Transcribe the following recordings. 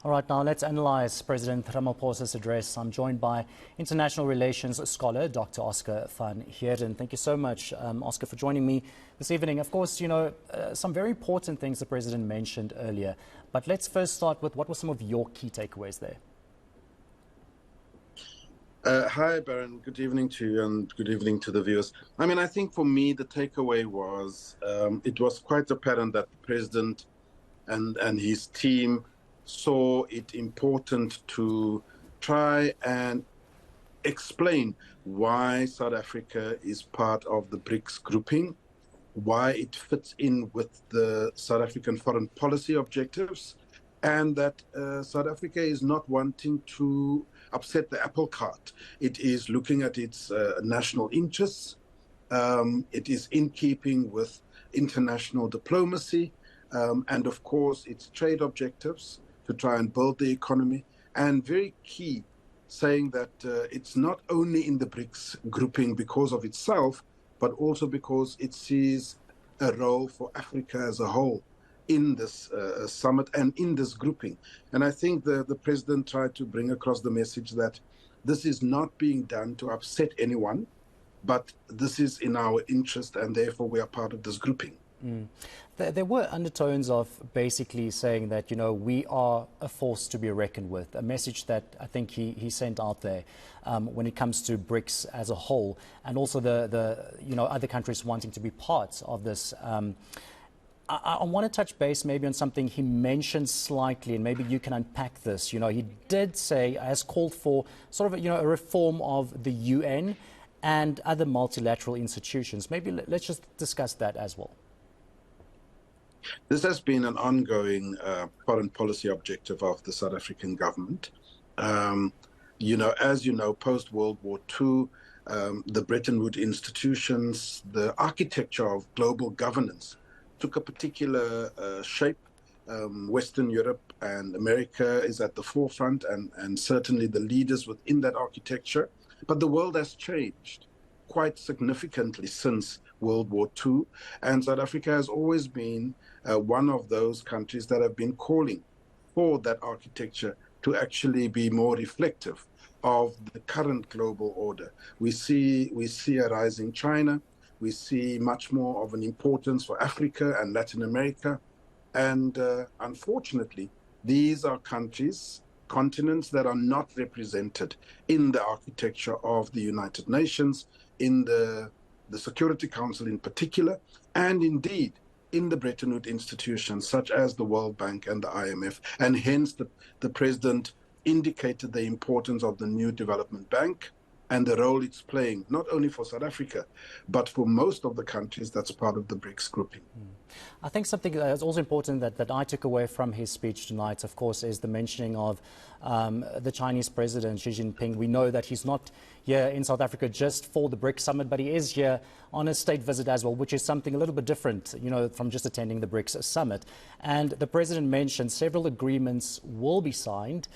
All right, now let's analyze President Ramaphosa's address. I'm joined by international relations scholar, Dr. Oscar Van Heerden. Thank you so much, Oscar, for joining me this evening. Of course, some very important things the President mentioned earlier. But let's first start with what were some of your key takeaways there? Hi, Baron. Good evening to you and good evening to the viewers. I think for me, the takeaway was it was quite apparent that the President and his team saw it important to try and explain why South Africa is part of the BRICS grouping, why it fits in with the South African foreign policy objectives, and that South Africa is not wanting to upset the apple cart. It is looking at its national interests. It is in keeping with international diplomacy and, of course, its trade objectives to try and build the economy. And very key, saying that it's not only in the BRICS grouping because of itself, but also because it sees a role for Africa as a whole in this summit and in this grouping. And I think the President tried to bring across the message that this is not being done to upset anyone, but this is in our interest, and therefore we are part of this grouping. There were undertones of basically saying that, we are a force to be reckoned with, a message that I think he sent out there when it comes to BRICS as a whole, and also the other countries wanting to be part of this. I want to touch base maybe on something he mentioned slightly, and maybe you can unpack this. He did say, has called for sort of, a reform of the UN and other multilateral institutions. Maybe let's just discuss that as well. This has been an ongoing foreign policy objective of the South African government. As you know, post-World War II, the Bretton Woods institutions, the architecture of global governance took a particular shape. Western Europe and America is at the forefront and certainly the leaders within that architecture. But the world has changed quite significantly since World War II, and South Africa has always been one of those countries that have been calling for that architecture to actually be more reflective of the current global order. We see a rising China. We see much more of an importance for Africa and Latin America. And unfortunately, these are continents that are not represented in the architecture of the United Nations, in the Security Council in particular, and indeed in the Bretton Woods institutions such as the World Bank and the IMF. And hence the President indicated the importance of the new development bank and the role it's playing, not only for South Africa, but for most of the countries that's part of the BRICS grouping. I think something that's also important that I took away from his speech tonight, of course, is the mentioning of the Chinese President, Xi Jinping. We know that he's not here in South Africa just for the BRICS summit, but he is here on a state visit as well, which is something a little bit different, from just attending the BRICS summit. And the President mentioned several agreements will be signed.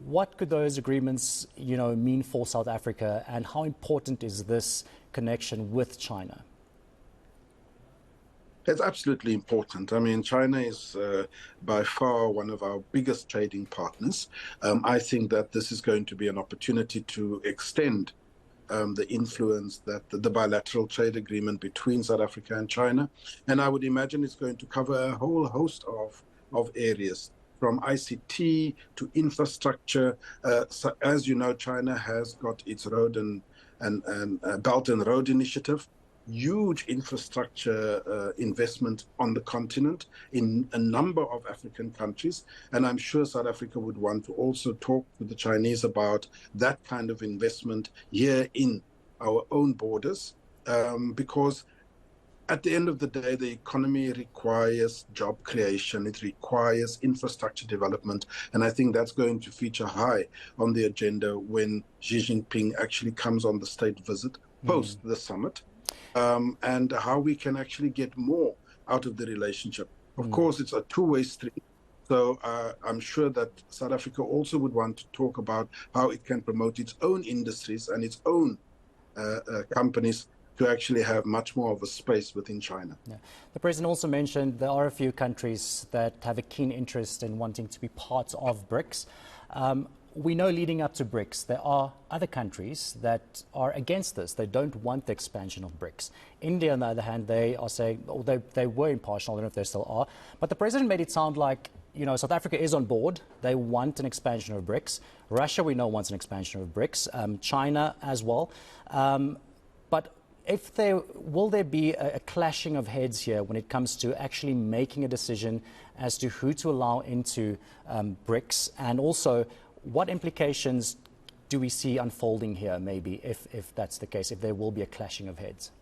What could those agreements, mean for South Africa, and how important is this connection with China? It's absolutely important. China is by far one of our biggest trading partners. I think that this is going to be an opportunity to extend the influence that the bilateral trade agreement between South Africa and China. And I would imagine it's going to cover a whole host of areas, from ICT to infrastructure. So as you know, China has got its road and Belt and Road Initiative, huge infrastructure investment on the continent in a number of African countries. And I'm sure South Africa would want to also talk to the Chinese about that kind of investment here in our own borders, because at the end of the day, the economy requires job creation. It requires infrastructure development. And I think that's going to feature high on the agenda when Xi Jinping actually comes on the state visit post the summit, and how we can actually get more out of the relationship. Of course, it's a two-way street. So I'm sure that South Africa also would want to talk about how it can promote its own industries and its own companies to actually have much more of a space within China. Yeah. The President also mentioned there are a few countries that have a keen interest in wanting to be part of BRICS. We know leading up to BRICS, there are other countries that are against this. They don't want the expansion of BRICS. India, on the other hand, they are saying, or they were impartial, I don't know if they still are, but the President made it sound like, you know, South Africa is on board. They want an expansion of BRICS. Russia, we know, wants an expansion of BRICS. China as well. But will there be a clashing of heads here when it comes to actually making a decision as to who to allow into BRICS? And also, what implications do we see unfolding here, maybe, if that's the case, if there will be a clashing of heads?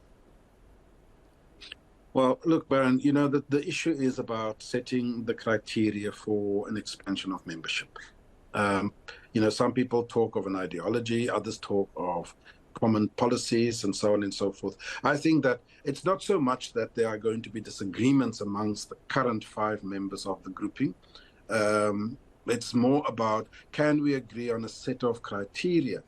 Well, look, Baron, you know, the issue is about setting the criteria for an expansion of membership. You know, some people talk of an ideology, others talk of common policies and so on and so forth. I think that it's not so much that there are going to be disagreements amongst the current 5 members of the grouping. It's more about, can we agree on a set of criteria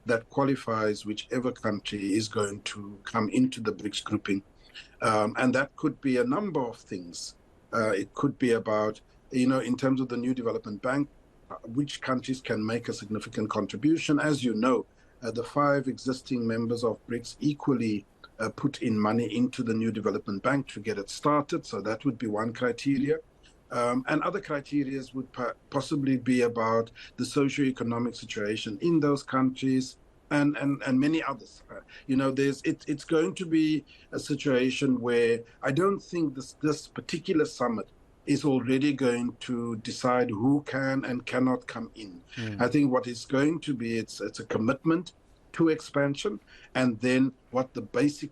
that qualifies whichever country is going to come into the BRICS grouping? And that could be a number of things. It could be about, you know, in terms of the new development bank, which countries can make a significant contribution. As you know, the 5 existing members of BRICS equally put in money into the new development bank to get it started. So that would be one criteria. And other criteria would possibly be about the socio-economic situation in those countries and many others. You know, it's going to be a situation where I don't think this particular summit is already going to decide who can and cannot come in. I think what it's going to be, it's a commitment to expansion, and then what the basic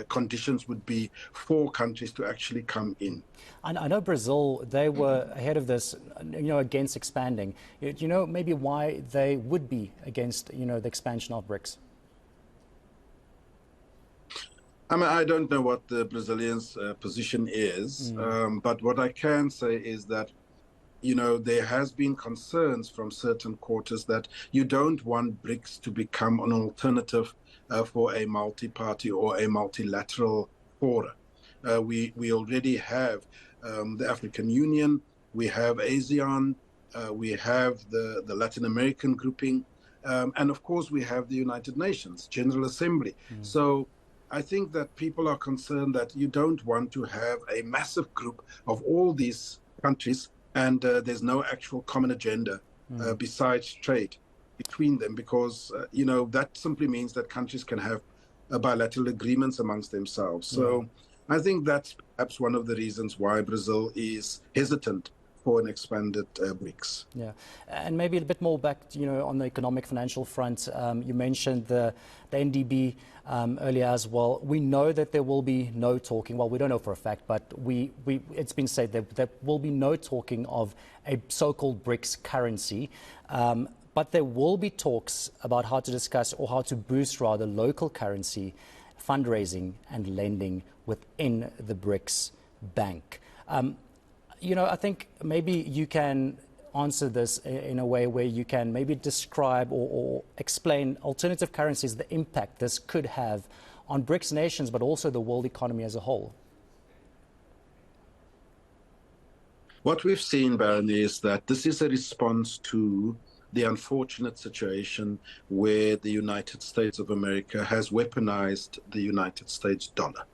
conditions would be for countries to actually come in. And I know Brazil, they were ahead of this, you know, against expanding. Do you know maybe why they would be against, you know, the expansion of BRICS? I mean, I don't know what the Brazilians' position is, but what I can say is that, you know, there has been concerns from certain quarters that you don't want BRICS to become an alternative for a multi-party or a multilateral fora. We already have the African Union, we have ASEAN, we have the Latin American grouping, and of course we have the United Nations General Assembly. So I think that people are concerned that you don't want to have a massive group of all these countries and there's no actual common agenda besides trade between them, because, you know, that simply means that countries can have bilateral agreements amongst themselves. So I think that's perhaps one of the reasons why Brazil is hesitant for an expanded BRICS. Yeah, and maybe a bit more back, you know, on the economic financial front. You mentioned the NDB earlier as well. We know that there will be no talking. Well, we don't know for a fact, but it's been said that there will be no talking of a so-called BRICS currency. But there will be talks about how to discuss, or how to boost rather, local currency fundraising and lending within the BRICS bank. You know, I think maybe you can answer this in a way where you can maybe describe or explain alternative currencies, the impact this could have on BRICS nations, but also the world economy as a whole. What we've seen, Baron, is that this is a response to the unfortunate situation where the United States of America has weaponized the United States dollar.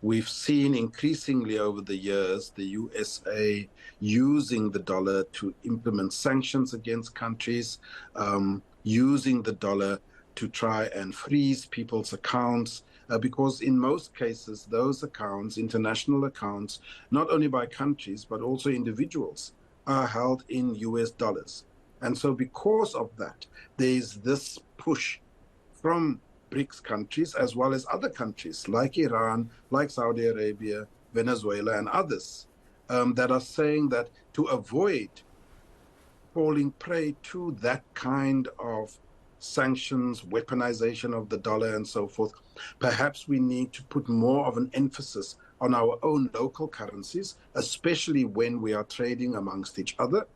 We've seen increasingly over the years the USA using the dollar to implement sanctions against countries, using the dollar to try and freeze people's accounts, because in most cases those accounts, international accounts, not only by countries but also individuals, are held in US dollars. And so because of that, there's this push from BRICS countries as well as other countries like Iran, like Saudi Arabia, Venezuela, and others that are saying that to avoid falling prey to that kind of sanctions, weaponization of the dollar and so forth, perhaps we need to put more of an emphasis on our own local currencies, especially when we are trading amongst each other,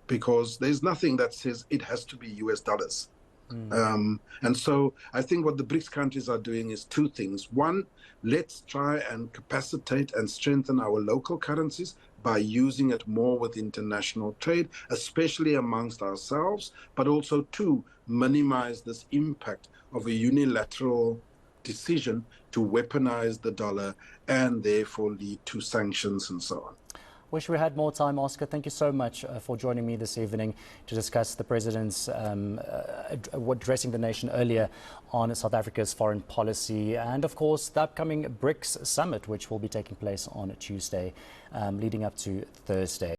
because there's nothing that says it has to be US dollars. And so I think what the BRICS countries are doing is two things. One, let's try and capacitate and strengthen our local currencies by using it more with international trade, especially amongst ourselves, but also two, minimize this impact of a unilateral decision to weaponize the dollar and therefore lead to sanctions and so on. Wish we had more time, Oscar. Thank you so much for joining me this evening to discuss the President's addressing the nation earlier on South Africa's foreign policy and, of course, the upcoming BRICS summit, which will be taking place on Tuesday, leading up to Thursday.